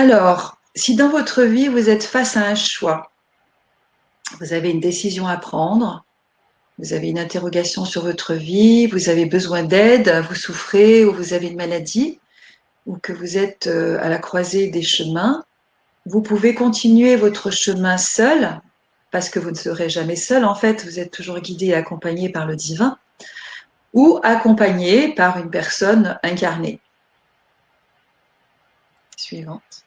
Alors, si dans votre vie, vous êtes face à un choix, vous avez une décision à prendre, vous avez une interrogation sur votre vie, vous avez besoin d'aide, vous souffrez ou vous avez une maladie, ou que vous êtes à la croisée des chemins, vous pouvez continuer votre chemin seul, parce que vous ne serez jamais seul en fait, vous êtes toujours guidé et accompagné par le divin, ou accompagné par une personne incarnée. Suivante.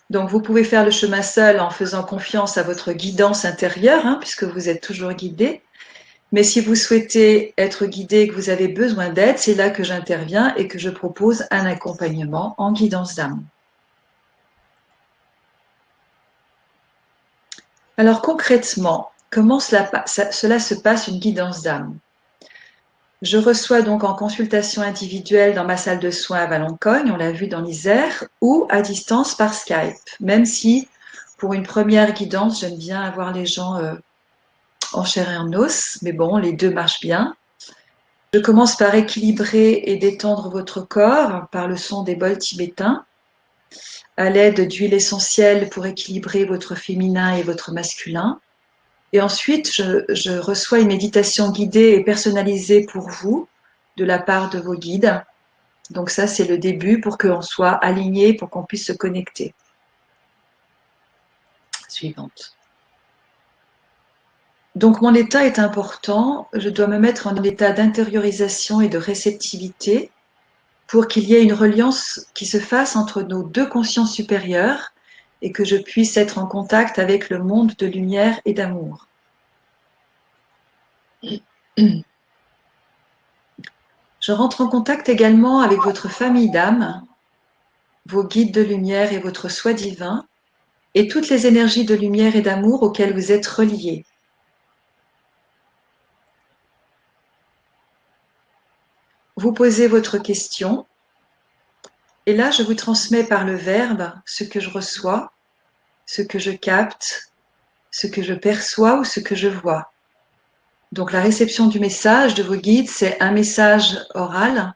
Donc vous pouvez faire le chemin seul en faisant confiance à votre guidance intérieure, puisque vous êtes toujours guidé. Mais si vous souhaitez être guidé et que vous avez besoin d'aide, c'est là que j'interviens et que je propose un accompagnement en guidance d'âme. Alors concrètement, comment cela se passe une guidance d'âme? Je reçois donc en consultation individuelle dans ma salle de soins à Valoncogne, on l'a vu dans l'Isère, ou à distance par Skype, même si pour une première guidance, j'aime bien avoir les gens en chair et en os, mais bon, les deux marchent bien. Je commence par équilibrer et détendre votre corps par le son des bols tibétains, à l'aide d'huile essentielle pour équilibrer votre féminin et votre masculin. Et ensuite, je reçois une méditation guidée et personnalisée pour vous de la part de vos guides. Donc ça, c'est le début pour qu'on soit aligné, pour qu'on puisse se connecter. Suivante. Donc mon état est important, je dois me mettre en état d'intériorisation et de réceptivité pour qu'il y ait une reliance qui se fasse entre nos deux consciences supérieures et que je puisse être en contact avec le monde de lumière et d'amour. Je rentre en contact également avec votre famille d'âme, vos guides de lumière et votre soi divin, et toutes les énergies de lumière et d'amour auxquelles vous êtes reliés. Vous posez votre question, et là je vous transmets par le verbe ce que je reçois, ce que je capte, ce que je perçois ou ce que je vois. Donc la réception du message de vos guides, c'est un message oral,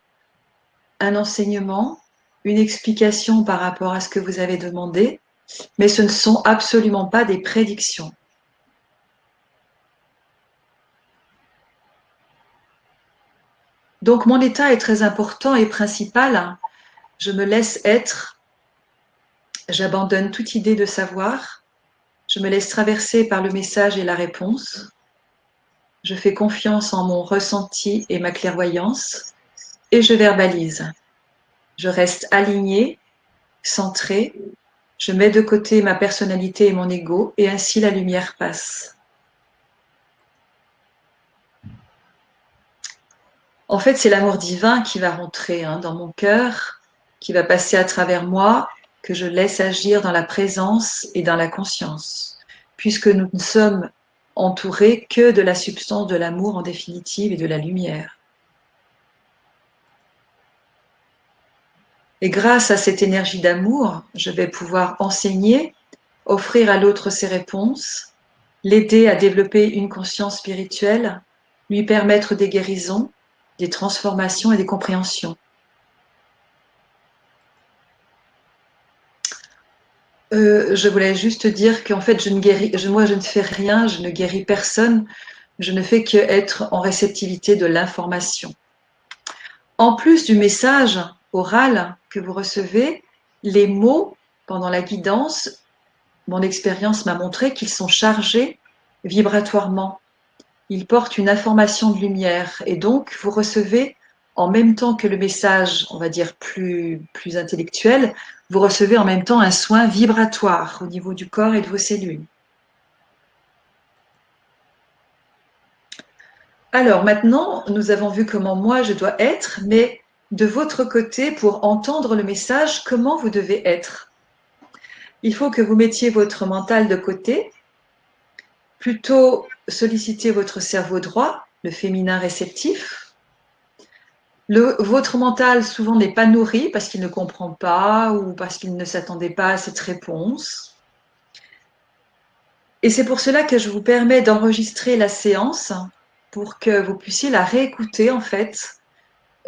un enseignement, une explication par rapport à ce que vous avez demandé, mais ce ne sont absolument pas des prédictions. Donc mon état est très important et principal. Je me laisse être, j'abandonne toute idée de savoir, je me laisse traverser par le message et la réponse, je fais confiance en mon ressenti et ma clairvoyance, et je verbalise. Je reste alignée, centrée, je mets de côté ma personnalité et mon ego, et ainsi la lumière passe. En fait, c'est l'amour divin qui va rentrer dans mon cœur, qui va passer à travers moi, que je laisse agir dans la présence et dans la conscience, puisque nous ne sommes entourés que de la substance de l'amour en définitive et de la lumière. Et grâce à cette énergie d'amour, je vais pouvoir enseigner, offrir à l'autre ses réponses, l'aider à développer une conscience spirituelle, lui permettre des guérisons, des transformations et des compréhensions. Je voulais juste dire qu'en fait, moi, je ne fais rien, je ne guéris personne, je ne fais qu'être en réceptivité de l'information. En plus du message oral que vous recevez, les mots pendant la guidance, mon expérience m'a montré qu'ils sont chargés vibratoirement. Ils portent une information de lumière et donc vous recevez en même temps que le message, on va dire plus intellectuel, vous recevez en même temps un soin vibratoire au niveau du corps et de vos cellules. Alors maintenant, nous avons vu comment moi je dois être, mais de votre côté, pour entendre le message, comment vous devez être. Il faut que vous mettiez votre mental de côté, plutôt solliciter votre cerveau droit, le féminin réceptif. Votre mental souvent n'est pas nourri parce qu'il ne comprend pas ou parce qu'il ne s'attendait pas à cette réponse. Et c'est pour cela que je vous permets d'enregistrer la séance pour que vous puissiez la réécouter en fait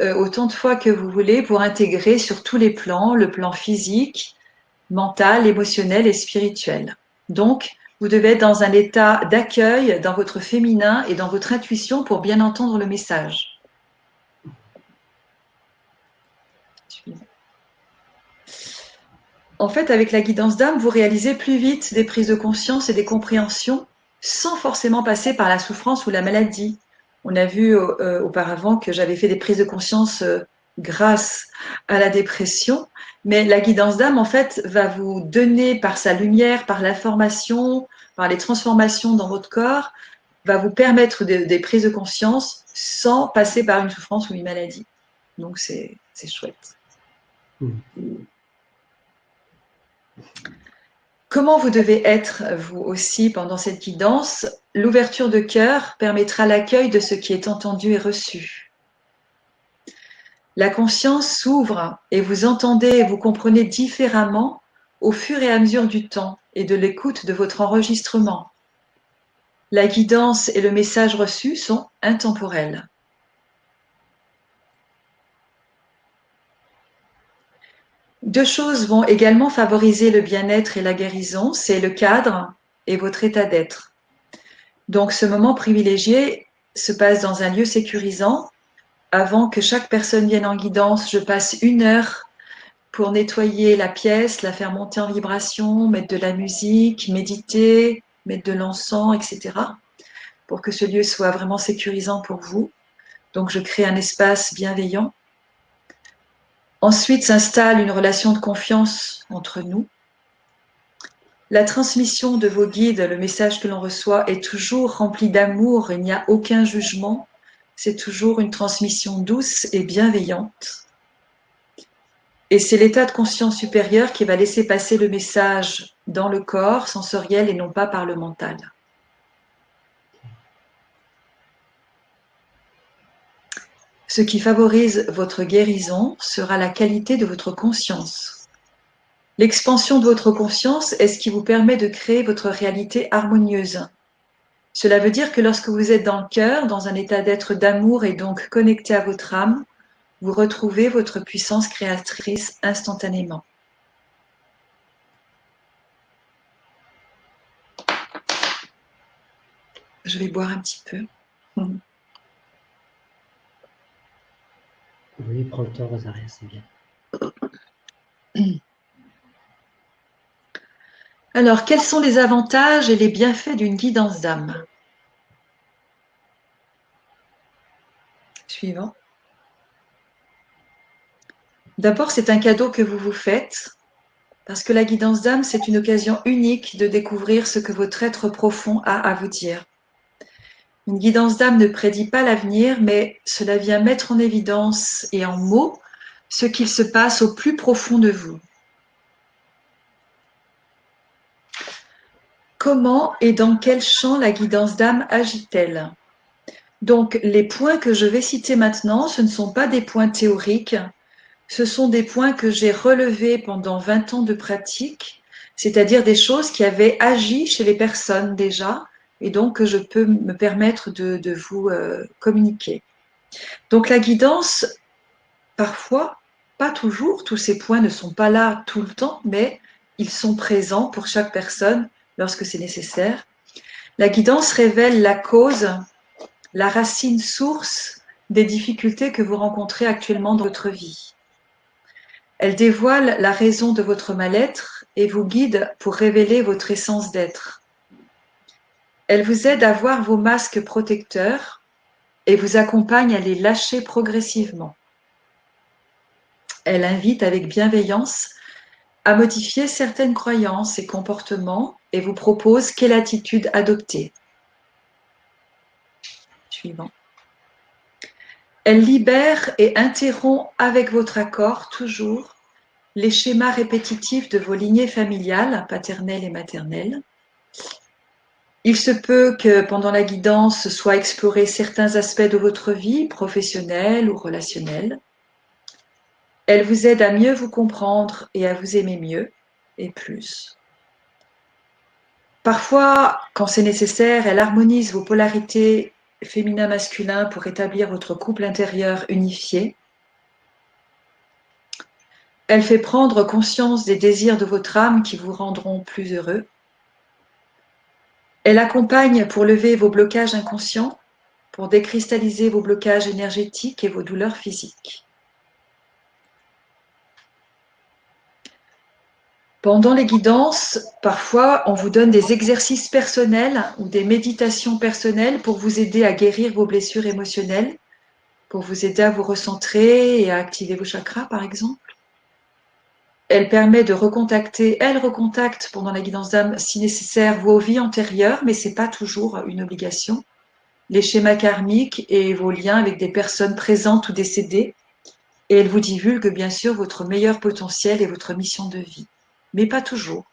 autant de fois que vous voulez pour intégrer sur tous les plans, le plan physique, mental, émotionnel et spirituel. Donc, vous devez être dans un état d'accueil dans votre féminin et dans votre intuition pour bien entendre le message. En fait, avec la guidance d'âme, vous réalisez plus vite des prises de conscience et des compréhensions sans forcément passer par la souffrance ou la maladie. On a vu auparavant que j'avais fait des prises de conscience grâce à la dépression, mais la guidance d'âme, en fait, va vous donner par sa lumière, par l'information, par les transformations dans votre corps, va vous permettre des prises de conscience sans passer par une souffrance ou une maladie. Donc, c'est chouette. Comment vous devez être, vous aussi, pendant cette guidance? L'ouverture de cœur permettra l'accueil de ce qui est entendu et reçu. La conscience s'ouvre et vous entendez et vous comprenez différemment au fur et à mesure du temps et de l'écoute de votre enregistrement. La guidance et le message reçu sont intemporels. Deux choses vont également favoriser le bien-être et la guérison, c'est le cadre et votre état d'être. Donc ce moment privilégié se passe dans un lieu sécurisant. Avant que chaque personne vienne en guidance, je passe 1 heure pour nettoyer la pièce, la faire monter en vibration, mettre de la musique, méditer, mettre de l'encens, etc. pour que ce lieu soit vraiment sécurisant pour vous. Donc je crée un espace bienveillant. Ensuite s'installe une relation de confiance entre nous. La transmission de vos guides, le message que l'on reçoit est toujours rempli d'amour, il n'y a aucun jugement, c'est toujours une transmission douce et bienveillante. Et c'est l'état de conscience supérieur qui va laisser passer le message dans le corps sensoriel et non pas par le mental. Ce qui favorise votre guérison sera la qualité de votre conscience. L'expansion de votre conscience est ce qui vous permet de créer votre réalité harmonieuse. Cela veut dire que lorsque vous êtes dans le cœur, dans un état d'être d'amour et donc connecté à votre âme, vous retrouvez votre puissance créatrice instantanément. Je vais boire un petit peu. Oui, prends le temps, Rosaria, c'est bien. Alors, quels sont les avantages et les bienfaits d'une guidance d'âme? Suivant. D'abord, c'est un cadeau que vous vous faites, parce que la guidance d'âme, c'est une occasion unique de découvrir ce que votre être profond a à vous dire. Une guidance d'âme ne prédit pas l'avenir, mais cela vient mettre en évidence et en mots ce qu'il se passe au plus profond de vous. Comment et dans quel champ la guidance d'âme agit-elle? Donc, les points que je vais citer maintenant, ce ne sont pas des points théoriques, ce sont des points que j'ai relevés pendant 20 ans de pratique, c'est-à-dire des choses qui avaient agi chez les personnes déjà, et donc que je peux me permettre de vous communiquer. Donc la guidance, parfois, pas toujours, tous ces points ne sont pas là tout le temps, mais ils sont présents pour chaque personne lorsque c'est nécessaire. La guidance révèle la cause, la racine source des difficultés que vous rencontrez actuellement dans votre vie. Elle dévoile la raison de votre mal-être et vous guide pour révéler votre essence d'être. Elle vous aide à voir vos masques protecteurs et vous accompagne à les lâcher progressivement. Elle invite avec bienveillance à modifier certaines croyances et comportements et vous propose quelle attitude adopter. Suivant. Elle libère et interrompt avec votre accord toujours les schémas répétitifs de vos lignées familiales, paternelles et maternelles. Il se peut que pendant la guidance soient explorés certains aspects de votre vie, professionnelle ou relationnelle. Elle vous aide à mieux vous comprendre et à vous aimer mieux et plus. Parfois, quand c'est nécessaire, elle harmonise vos polarités féminin-masculin pour établir votre couple intérieur unifié. Elle fait prendre conscience des désirs de votre âme qui vous rendront plus heureux. Elle accompagne pour lever vos blocages inconscients, pour décristalliser vos blocages énergétiques et vos douleurs physiques. Pendant les guidances, parfois, on vous donne des exercices personnels ou des méditations personnelles pour vous aider à guérir vos blessures émotionnelles, pour vous aider à vous recentrer et à activer vos chakras, par exemple. Elle permet de elle recontacte pendant la guidance d'âme, si nécessaire, vos vies antérieures, mais ce n'est pas toujours une obligation, les schémas karmiques et vos liens avec des personnes présentes ou décédées. Et elle vous divulgue, bien sûr, votre meilleur potentiel et votre mission de vie, mais pas toujours.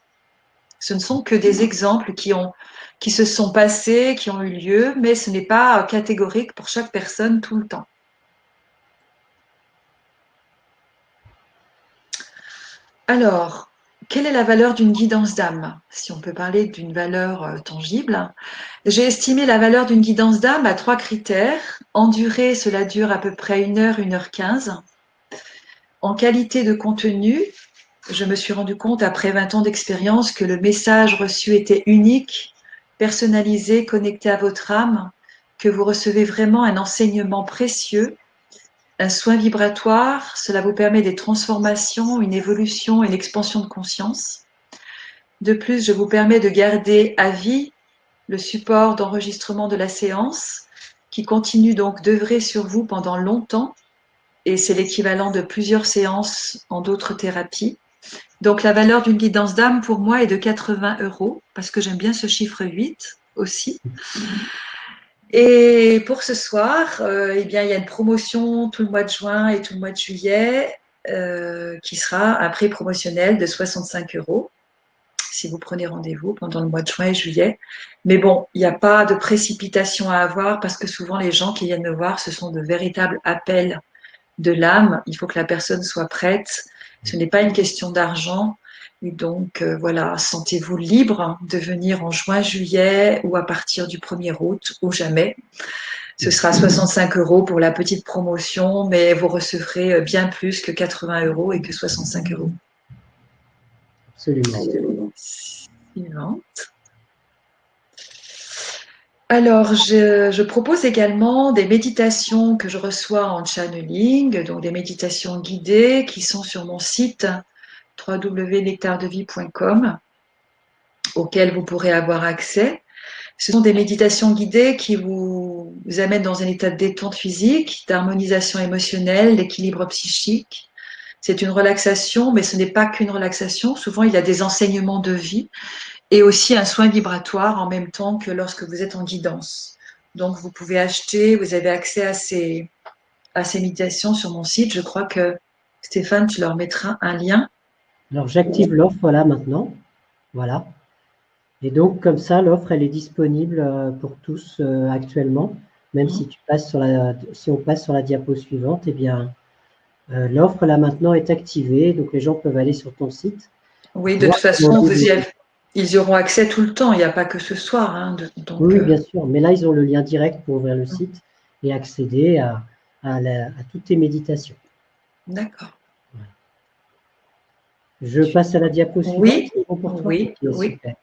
Ce ne sont que des exemples qui se sont passés, qui ont eu lieu, mais ce n'est pas catégorique pour chaque personne tout le temps. Alors, quelle est la valeur d'une guidance d'âme? Si on peut parler d'une valeur tangible, j'ai estimé la valeur d'une guidance d'âme à 3 critères. En durée, cela dure à peu près 1 heure 15. En qualité de contenu, je me suis rendu compte après 20 ans d'expérience que le message reçu était unique, personnalisé, connecté à votre âme, que vous recevez vraiment un enseignement précieux, un soin vibratoire. Cela vous permet des transformations, une évolution, une expansion de conscience. De plus, je vous permets de garder à vie le support d'enregistrement de la séance qui continue donc d'œuvrer sur vous pendant longtemps, et c'est l'équivalent de plusieurs séances en d'autres thérapies. Donc, la valeur d'une guidance d'âme, pour moi, est de 80 €, parce que j'aime bien ce chiffre 8 aussi. Et pour ce soir, eh bien, il y a une promotion tout le mois de juin et tout le mois de juillet, qui sera un prix promotionnel de 65 € si vous prenez rendez-vous pendant le mois de juin et juillet. Mais bon, il n'y a pas de précipitation à avoir, parce que souvent, les gens qui viennent me voir, ce sont de véritables appels de l'âme. Il faut que la personne soit prête. Ce n'est pas une question d'argent. Et donc, voilà, sentez-vous libre de venir en juin, juillet ou à partir du 1er août ou jamais. Ce sera 65 € pour la petite promotion, mais vous recevrez bien plus que 80 € et que 65 €. Absolument. Suivante. Alors, je propose également des méditations que je reçois en channeling, donc des méditations guidées qui sont sur mon site www.nectardevie.com, auxquelles vous pourrez avoir accès. Ce sont des méditations guidées qui vous amènent dans un état de détente physique, d'harmonisation émotionnelle, d'équilibre psychique. C'est une relaxation, mais ce n'est pas qu'une relaxation. Souvent, il y a des enseignements de vie et aussi un soin vibratoire en même temps que lorsque vous êtes en guidance. Donc, vous pouvez acheter, vous avez accès à ces méditations sur mon site. Je crois que Stéphane, tu leur mettras un lien. Alors, j'active l'offre là maintenant. Voilà. Et donc, comme ça, l'offre, elle est disponible pour tous actuellement. Même si on passe sur la diapo suivante, eh bien, l'offre là maintenant est activée. Donc, les gens peuvent aller sur ton site. Oui, de toute façon, ils y auront accès tout le temps. Il n'y a pas que ce soir. Hein, donc, oui, bien sûr. Mais là, ils ont le lien direct pour ouvrir le site et accéder à toutes tes méditations. D'accord. Voilà. Je passe à la diapo suivante. Oui, C'est bon pour toi? oui, Ok, oui. super.